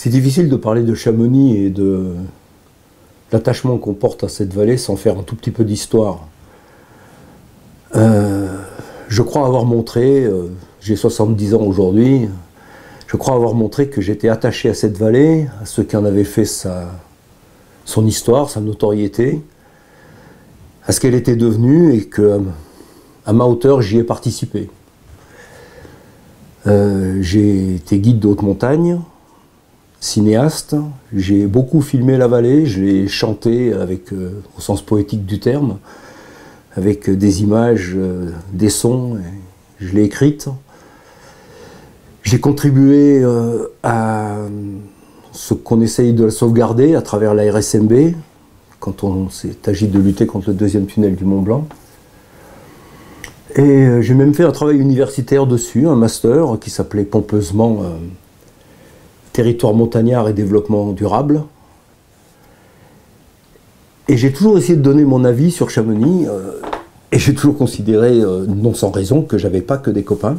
C'est difficile de parler de Chamonix et de l'attachement qu'on porte à cette vallée sans faire un tout petit peu d'histoire. Je crois avoir montré, j'ai 70 ans aujourd'hui, je crois avoir montré que j'étais attaché à cette vallée, à ce qui en avait fait son histoire, sa notoriété, à ce qu'elle était devenue et que, à ma hauteur, j'y ai participé. J'ai été guide de haute montagne, cinéaste, j'ai beaucoup filmé la vallée, je l'ai chanté avec, au sens poétique du terme, avec des images, des sons, et je l'ai écrite. J'ai contribué à ce qu'on essaye de sauvegarder à travers la RSMB, quand on s'est agi de lutter contre le deuxième tunnel du Mont Blanc. Et j'ai même fait un travail universitaire dessus, un master qui s'appelait pompeusement Territoire montagnard et développement durable. Et j'ai toujours essayé de donner mon avis sur Chamonix, et j'ai toujours considéré, non sans raison, que j'avais pas que des copains.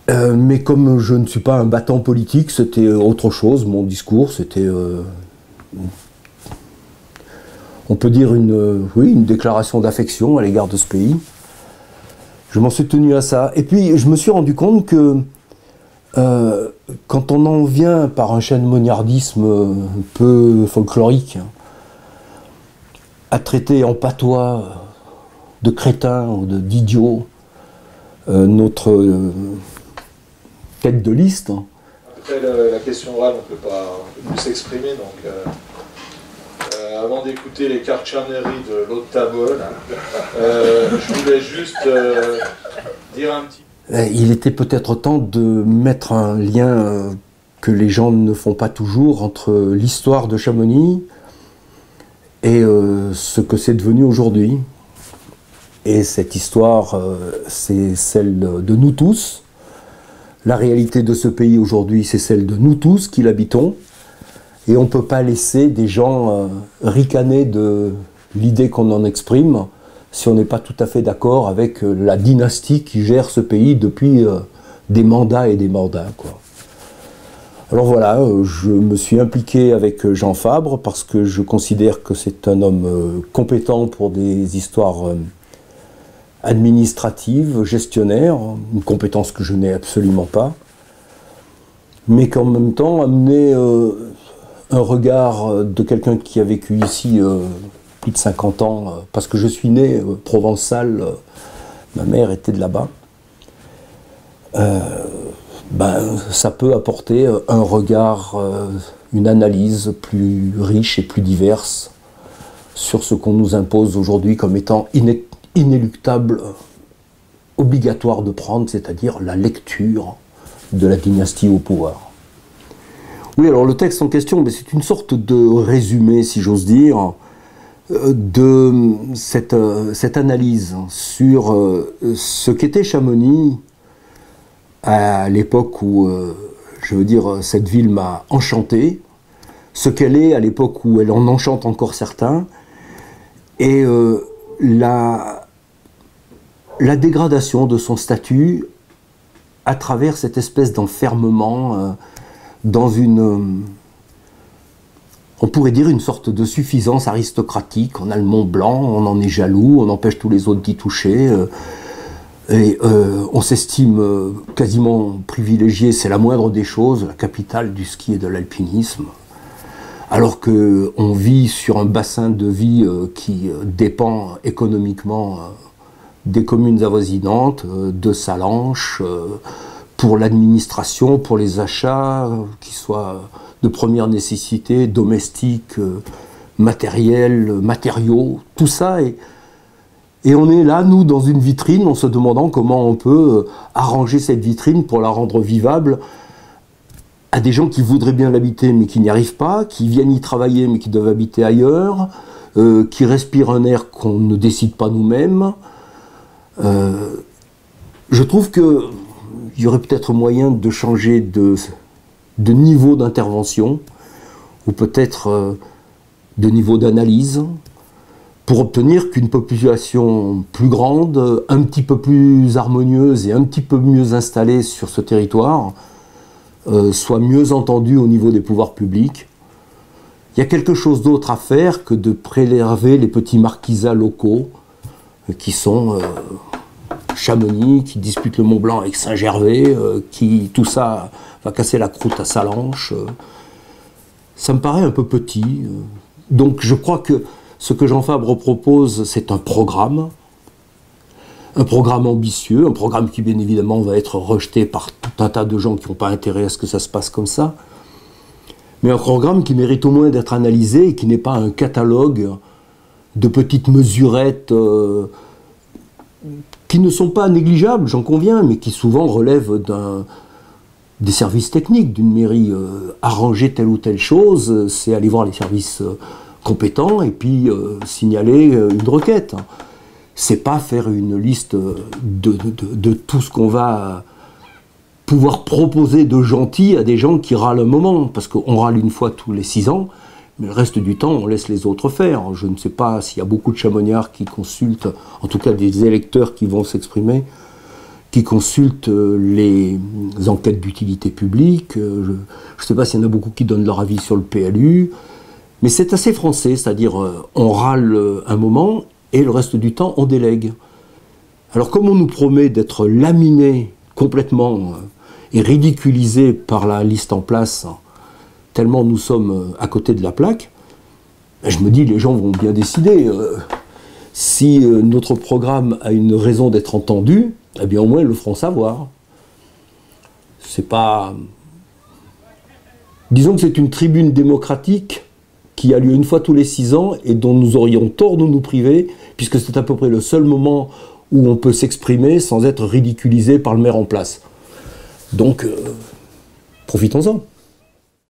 Mais comme je ne suis pas un battant politique, c'était autre chose, mon discours, c'était, on peut dire, oui, une déclaration d'affection à l'égard de ce pays. Je m'en suis tenu à ça. Et puis, je me suis rendu compte que quand on en vient par un chanoignardisme un peu folklorique à traiter en patois de crétins ou didiots notre tête de liste. Après la question orale, on peut plus s'exprimer, donc avant d'écouter les carchaneries de l'autre Tabol, je voulais juste dire un petit... Il était peut-être temps de mettre un lien que les gens ne font pas toujours entre l'histoire de Chamonix et ce que c'est devenu aujourd'hui. Et cette histoire, c'est celle de nous tous. La réalité de ce pays aujourd'hui, c'est celle de nous tous qui l'habitons. Et on ne peut pas laisser des gens ricaner de l'idée qu'on en exprime si on n'est pas tout à fait d'accord avec la dynastie qui gère ce pays depuis des mandats et des mandats, quoi. Alors voilà, je me suis impliqué avec Jean Fabre parce que je considère que c'est un homme compétent pour des histoires administratives, gestionnaires, une compétence que je n'ai absolument pas, mais qu'en même temps amener un regard de quelqu'un qui a vécu ici plus de 50 ans, parce que je suis né provençal, ma mère était de là-bas, ça peut apporter un regard, une analyse plus riche et plus diverse sur ce qu'on nous impose aujourd'hui comme étant inéluctable, obligatoire de prendre, c'est-à-dire la lecture de la dynastie au pouvoir. Oui, alors le texte en question, c'est une sorte de résumé, si j'ose dire, de cette analyse sur ce qu'était Chamonix à l'époque où, je veux dire, cette ville m'a enchanté, ce qu'elle est à l'époque où elle en enchante encore certains, et la dégradation de son statut à travers cette espèce d'enfermement dans une... on pourrait dire une sorte de suffisance aristocratique. On a le Mont Blanc, on en est jaloux, on empêche tous les autres d'y toucher, et on s'estime quasiment privilégié, c'est la moindre des choses, la capitale du ski et de l'alpinisme, alors qu'on vit sur un bassin de vie qui dépend économiquement des communes avoisinantes, de Salanches, pour l'administration, pour les achats, qui soient de première nécessité, domestiques, matériels, matériaux, tout ça. Et on est là, nous, dans une vitrine, en se demandant comment on peut arranger cette vitrine pour la rendre vivable à des gens qui voudraient bien l'habiter mais qui n'y arrivent pas, qui viennent y travailler mais qui doivent habiter ailleurs, qui respirent un air qu'on ne décide pas nous-mêmes. Je trouve qu'il y aurait peut-être moyen de changer de niveau d'intervention, ou peut-être de niveau d'analyse, pour obtenir qu'une population plus grande, un petit peu plus harmonieuse et un petit peu mieux installée sur ce territoire soit mieux entendu au niveau des pouvoirs publics. Il y a quelque chose d'autre à faire que de prélever les petits marquisats locaux qui sont Chamonix, qui disputent le Mont Blanc avec Saint-Gervais, qui tout ça va casser la croûte à Salanches. Ça me paraît un peu petit. Donc je crois que ce que Jean Fabre propose, c'est un programme ambitieux, un programme qui bien évidemment va être rejeté par tout un tas de gens qui n'ont pas intérêt à ce que ça se passe comme ça, mais un programme qui mérite au moins d'être analysé et qui n'est pas un catalogue de petites mesurettes qui ne sont pas négligeables, j'en conviens, mais qui souvent relèvent des services techniques d'une mairie. Arranger telle ou telle chose, c'est aller voir les services compétents et puis signaler une requête. C'est pas faire une liste de tout ce qu'on va pouvoir proposer de gentil à des gens qui râlent un moment, parce qu'on râle une fois tous les 6 ans, mais le reste du temps, on laisse les autres faire. Je ne sais pas s'il y a beaucoup de chamoniards qui consultent, en tout cas des électeurs qui vont s'exprimer, qui consultent les enquêtes d'utilité publique. Je ne sais pas s'il y en a beaucoup qui donnent leur avis sur le PLU, mais c'est assez français, c'est-à-dire on râle un moment, et le reste du temps, on délègue. Alors comme on nous promet d'être laminé complètement et ridiculisé par la liste en place, tellement nous sommes à côté de la plaque, je me dis les gens vont bien décider. Si notre programme a une raison d'être entendu, eh bien au moins ils le feront savoir. C'est pas... Disons que c'est une tribune démocratique qui a lieu une fois tous les 6 ans et dont nous aurions tort de nous priver, puisque c'est à peu près le seul moment où on peut s'exprimer sans être ridiculisé par le maire en place. Donc, profitons-en.